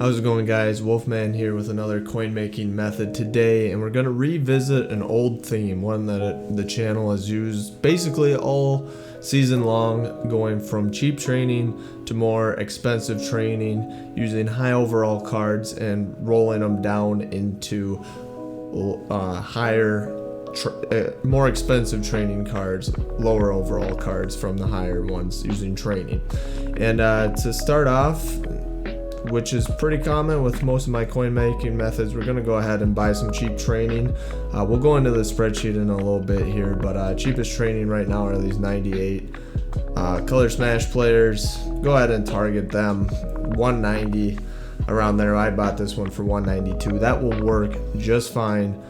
How's it going, guys? Wolfman here with another coin making method today, and we're going to revisit an old theme, one that the channel has used basically all season long, going from cheap training to more expensive training, using high overall cards and rolling them down into more expensive training cards, lower overall cards from the higher ones using training. And to start off, which is pretty common with most of my coin making methods, we're going to go ahead and buy some cheap training. We'll go into the spreadsheet in a little bit here, but cheapest training right now are these 98 color smash players. Go ahead and target them 190 around there. I bought this one for 192. That will work just fine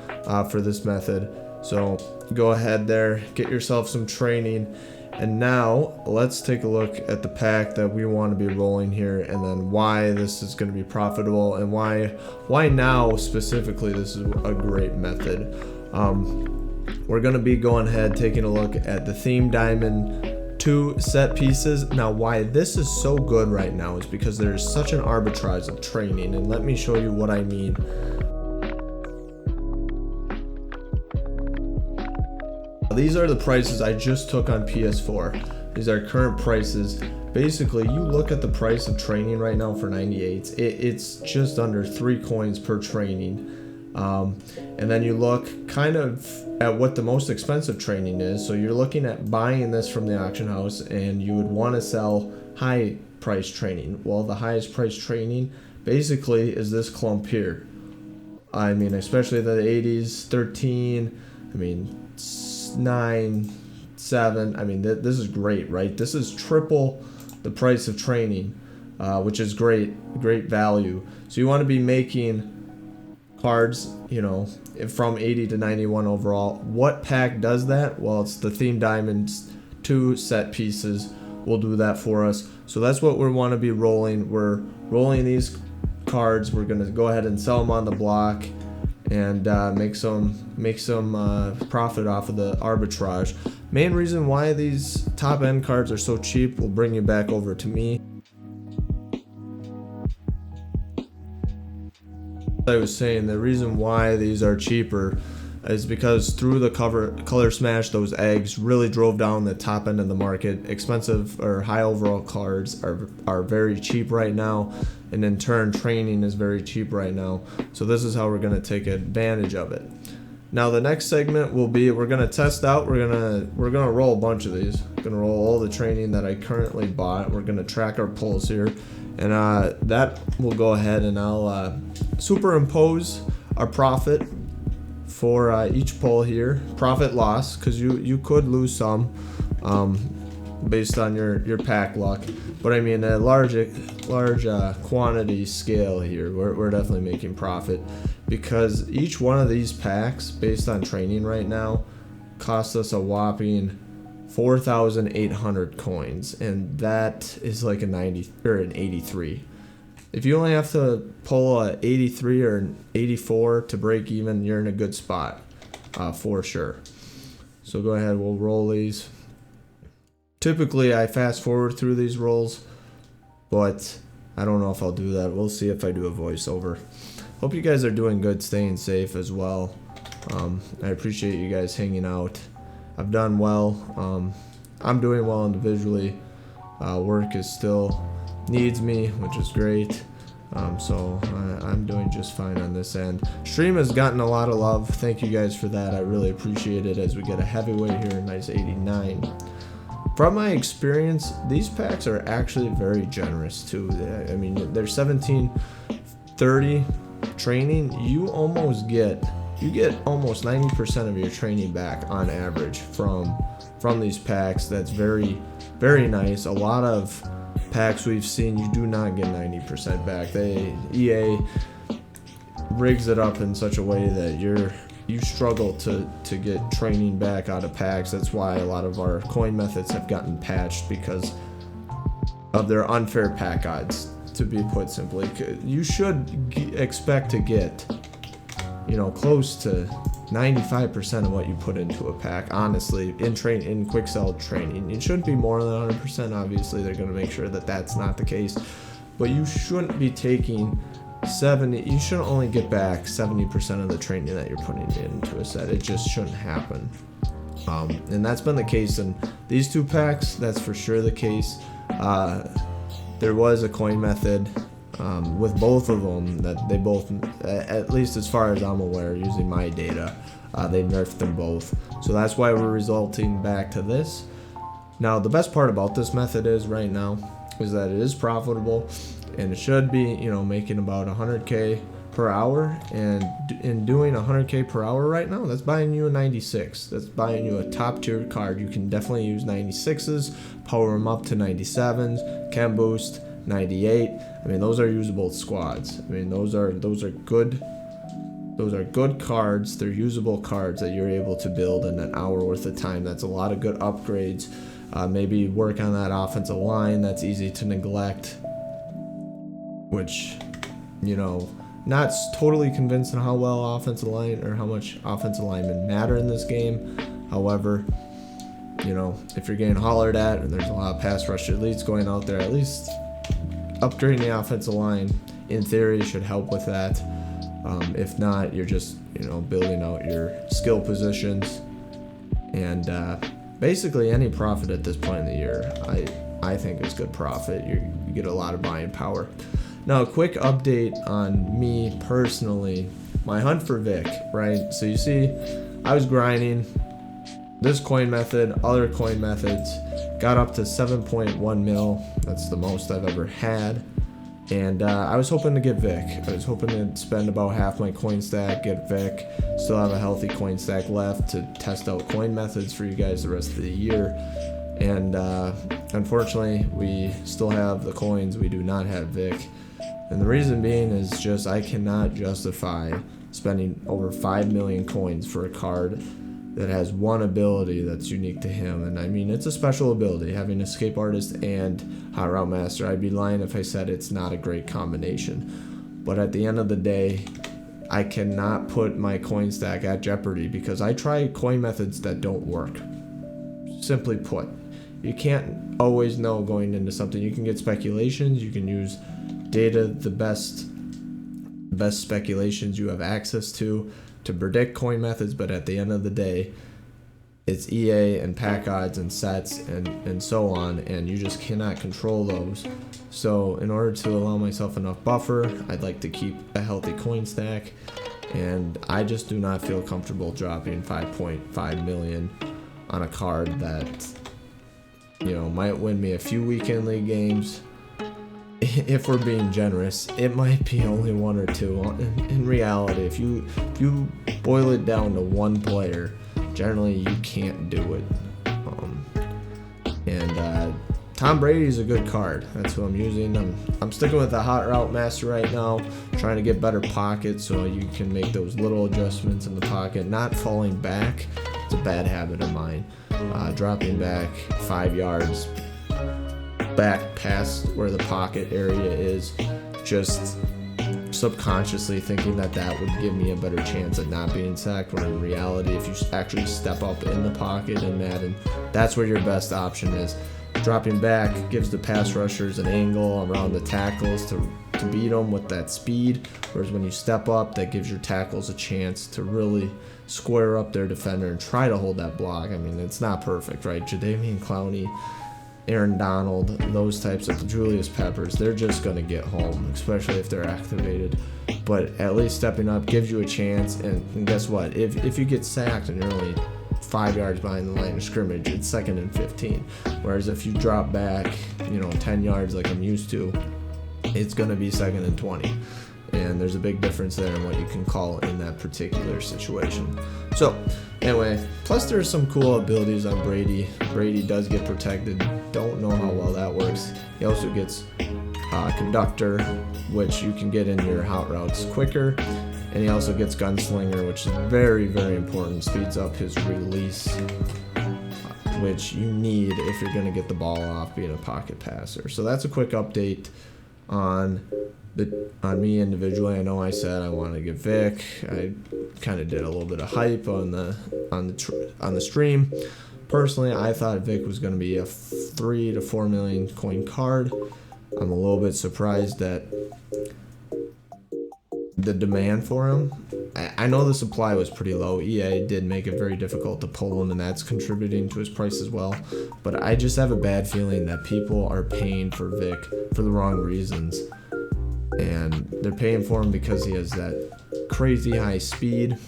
for this method. So go ahead there, get yourself some training. And now let's take a look at the pack that we want to be rolling here, and then why this is going to be profitable, and why now specifically this is a great method. We're going to be going ahead taking a look at the theme diamond 2 set pieces. Now why this is so good right now is because there's such an arbitrage of training, and let me show you what I mean. These are the prices I just took on PS4. These are current prices. Basically, you look at the price of training right now for 98s. It's just under 3 coins per training. And then you look kind of at what the most expensive training is. So you're looking at buying this from the auction house, and you would want to sell high price training. Well, the highest price training basically is this clump here. I mean, especially the 80s, 13, I mean, 9, 7. I mean, this is great, right? This is triple the price of training, which is great value. So you want to be making cards, you know, from 80 to 91 overall. What pack does that? Well, it's the theme diamonds 2 set pieces will do that for us. So that's what we want to be rolling. We're rolling these cards. We're going to go ahead and sell them on the block and make some profit off of the arbitrage. Main reason why these top end cards are so cheap will bring you back over to me. I was saying the reason why these are cheaper is because through the color smash, those eggs really drove down the top end of the market. Expensive or high overall cards are very cheap right now, and in turn training is very cheap right now. So this is how we're going to take advantage of it. Now the next segment will be, we're going to test out, we're going to roll a bunch of these. We're going to roll all the training that I currently bought. We're going to track our pulls here, and that will go ahead and I'll superimpose our profit for each pull here, profit loss, because you could lose some based on your pack luck, but I mean a large quantity scale here, we're definitely making profit, because each one of these packs based on training right now costs us a whopping 4,800 coins, and that is like a 90 or an 83. If you only have to pull a 83 or an 84 to break even, you're in a good spot for sure. So go ahead, we'll roll these. Typically I fast forward through these rolls, but I don't know if I'll do that. We'll see if I do a voiceover. Hope you guys are doing good, staying safe as well. I appreciate you guys hanging out. I've done well. I'm doing well individually. Work is still needs me, which is great. So I'm doing just fine on this end. Stream has gotten a lot of love. Thank you guys for that. I really appreciate it, as we get a heavyweight here, a nice 89. From my experience, these packs are actually very generous too. I mean, they're 1730 training. You get almost 90% of your training back on average from these packs. That's very, very nice. A lot of packs we've seen, you do not get 90% back. EA rigs it up in such a way that you struggle to get training back out of packs. That's why a lot of our coin methods have gotten patched, because of their unfair pack odds, to be put simply. You should expect to get, you know, close to 95% of what you put into a pack, honestly, in quick sell training. It shouldn't be more than 100%. Obviously, they're going to make sure that that's not the case, but you shouldn't be taking you shouldn't only get back 70% of the training that you're putting into a set. It just shouldn't happen. And that's been the case in these 2 packs. That's for sure the case. There was a coin method with both of them that they both, at least as far as I'm aware, using my data, they nerfed them both. So that's why we're resulting back to this. Now, the best part about this method is right now is that it is profitable, and it should be, making about 100K per hour. And in doing 100K per hour right now, that's buying you a 96. That's buying you a top tier card. You can definitely use 96s, power them up to 97s, can boost 98. I mean, those are usable squads. I mean, those are good. Those are good cards. They're usable cards that you're able to build in an hour worth of time. That's a lot of good upgrades. Maybe work on that offensive line that's easy to neglect, which, not totally convinced on how well offensive line or how much offensive linemen matter in this game. However, if you're getting hollered at and there's a lot of pass rush elites going out there, at least upgrading the offensive line, in theory, should help with that. If not, you're just, building out your skill positions. And basically any profit at this point in the year, I think is good profit. You get a lot of buying power. Now, a quick update on me personally, my hunt for Vic, right? So you see, I was grinding this coin method, other coin methods, got up to 7.1 mil. That's the most I've ever had. And I was hoping to get Vic. I was hoping to spend about half my coin stack, get Vic, still have a healthy coin stack left to test out coin methods for you guys the rest of the year. And unfortunately, we still have the coins. We do not have Vic. And the reason being is just I cannot justify spending over 5 million coins for a card that has one ability that's unique to him. And I mean, it's a special ability, having Escape Artist and Hot Route Master. I'd be lying if I said it's not a great combination. But at the end of the day, I cannot put my coin stack at jeopardy because I try coin methods that don't work. Simply put, you can't always know going into something. You can get speculations, you can use data, the best speculations you have access to predict coin methods, but at the end of the day, it's EA and pack odds and sets and so on, and you just cannot control those. So in order to allow myself enough buffer, I'd like to keep a healthy coin stack, and I just do not feel comfortable dropping 5.5 million on a card that, might win me a few weekend league games. If we're being generous, it might be only 1 or 2. In reality, if you boil it down to one player, generally you can't do it. Tom Brady's a good card. That's who I'm using. I'm sticking with the Hot Route Master right now, trying to get better pockets so you can make those little adjustments in the pocket, not falling back. It's a bad habit of mine. Dropping back 5 yards back past where the pocket area is, just subconsciously thinking that would give me a better chance at not being sacked, when in reality, if you actually step up in the pocket in Madden, that's where your best option is. Dropping back gives the pass rushers an angle around the tackles to beat them with that speed, whereas when you step up, that gives your tackles a chance to really square up their defender and try to hold that block. I mean, it's not perfect, right? Jadeveon Clowney, Aaron Donald, those types of Julius Peppers, they're just going to get home, especially if they're activated. But at least stepping up gives you a chance, and guess what? If you get sacked and you're only 5 yards behind the line of scrimmage, it's 2nd and 15. Whereas if you drop back, 10 yards like I'm used to, it's going to be 2nd and 20. And there's a big difference there in what you can call in that particular situation. So, anyway, plus there's some cool abilities on Brady. Brady does get protected. Don't know how well that works. He also gets Conductor, which you can get in your hot routes quicker. And he also gets Gunslinger, which is very, very important. Speeds up his release, which you need if you're going to get the ball off being a pocket passer. So that's a quick update on me individually. I know I said I wanted to get Vic. I kind of did a little bit of hype on the stream. Personally, I thought Vic was going to be a 3 to 4 million coin card. I'm a little bit surprised that the demand for him. I know the supply was pretty low. EA did make it very difficult to pull him, and that's contributing to his price as well. But I just have a bad feeling that people are paying for Vic for the wrong reasons. And they're paying for him because he has that crazy high speed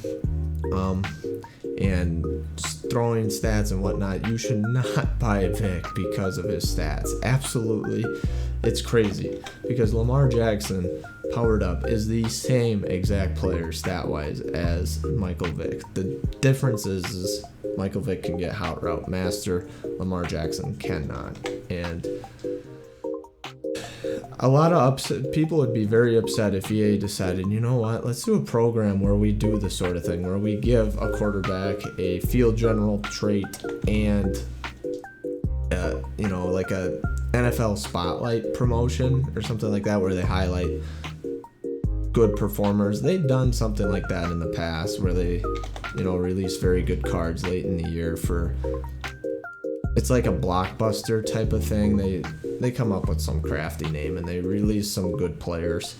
and throwing stats and whatnot. You should not buy Vic because of his stats. Absolutely. It's crazy because Lamar Jackson powered up is the same exact player stat-wise as Michael Vick. The difference is Michael Vick can get hot route master, Lamar Jackson cannot. And a lot of people would be very upset if EA decided, you know what, let's do a program where we do this sort of thing, where we give a quarterback a field general trait and like a NFL spotlight promotion or something like that, where they highlight good performers. They've done something like that in the past where they release very good cards late in the year for, it's like a blockbuster type of thing. They come up with some crafty name and they release some good players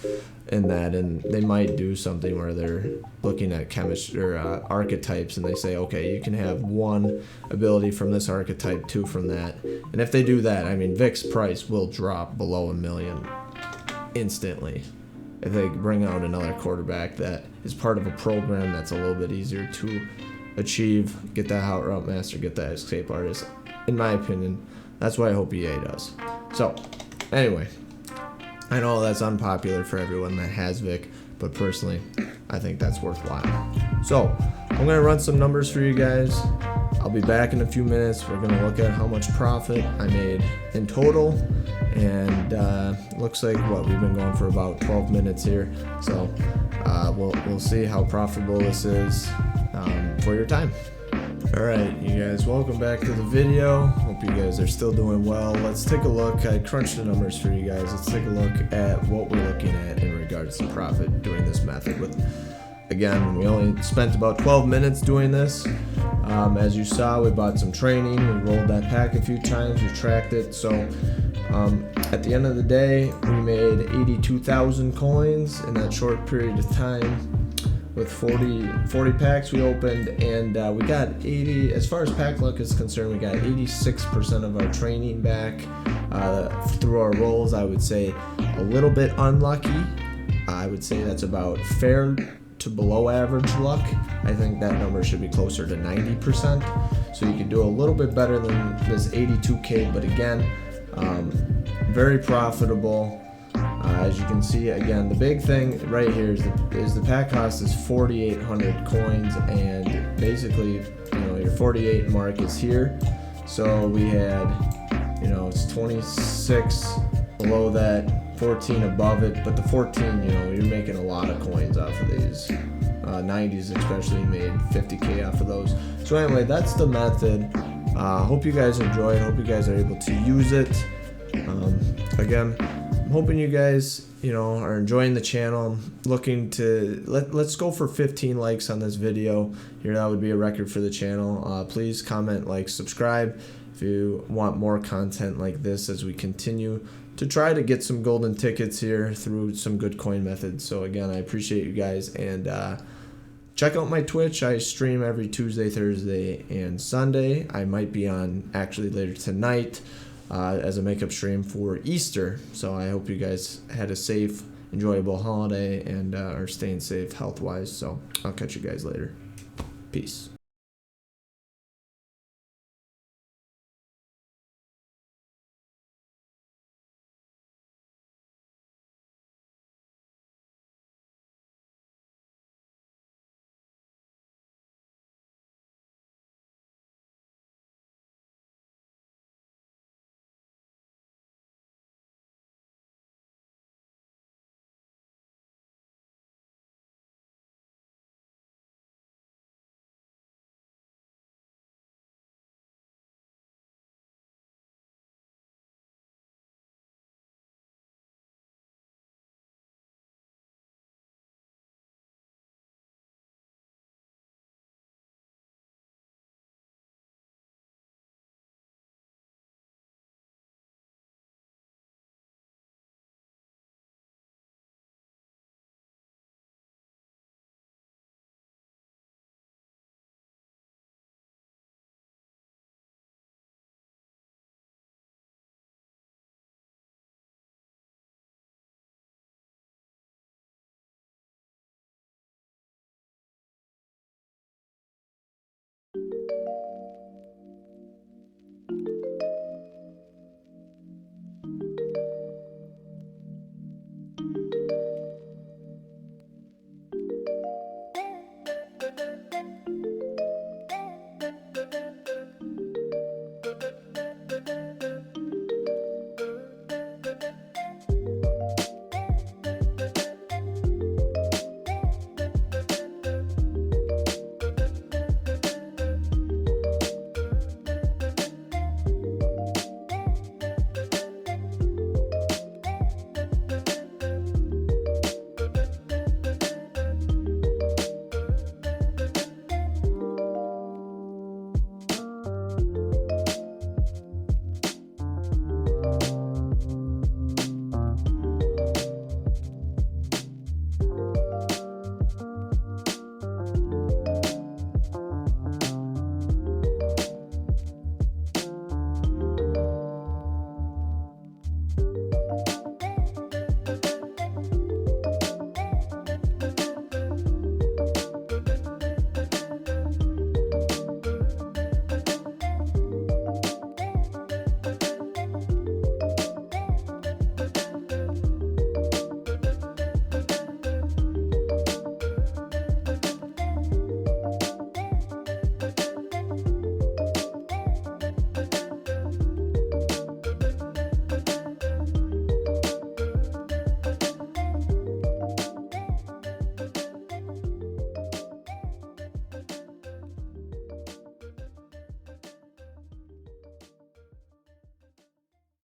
in that, and they might do something where they're looking at chemistry or archetypes, and they say, okay, you can have one ability from this archetype, two from that. And if they do that, I mean, Vic's price will drop below $1 million instantly if they bring out another quarterback that is part of a program that's a little bit easier to achieve, get that hot route master, get that escape artist. In my opinion, that's what I hope EA does. So, anyway, I know that's unpopular for everyone that has Vic, but personally, I think that's worthwhile. So, I'm going to run some numbers for you guys. I'll be back in a few minutes. We're going to look at how much profit I made in total. And looks like we've been going for about 12 minutes here. So, we'll see how profitable this is for your time. Alright, you guys, welcome back to the video. Hope you guys are still doing well. Let's take a look. I crunched the numbers for you guys. Let's take a look at what we're looking at in regards to profit doing this method. Again, we only spent about 12 minutes doing this. As you saw, we bought some training. We rolled that pack a few times. We tracked it. So at the end of the day, we made 82,000 coins in that short period of time. With 40 packs we opened, and we got 80, as far as pack luck is concerned, we got 86% of our training back through our rolls. I would say a little bit unlucky. I would say that's about fair to below average luck. I think that number should be closer to 90%. So you could do a little bit better than this 82K, but again, very profitable. As you can see, again, the big thing right here is the pack cost is 4,800 coins, and basically, your 48 mark is here. So we had, it's 26 below that, 14 above it, but the 14, you're making a lot of coins off of these. 90s especially made 50K off of those. So anyway, that's the method. Hope you guys enjoy it. Hope you guys are able to use it. Again, I'm hoping you guys, are enjoying the channel. I'm looking to let's go for 15 likes on this video here. That would be a record for the channel. Please comment, like, subscribe if you want more content like this as we continue to try to get some golden tickets here through some good coin methods. So again, I appreciate you guys, and check out my Twitch. I stream every Tuesday, Thursday, and Sunday. I might be on actually later tonight as a makeup stream for Easter. So I hope you guys had a safe, enjoyable holiday and are staying safe health-wise. So I'll catch you guys later. Peace.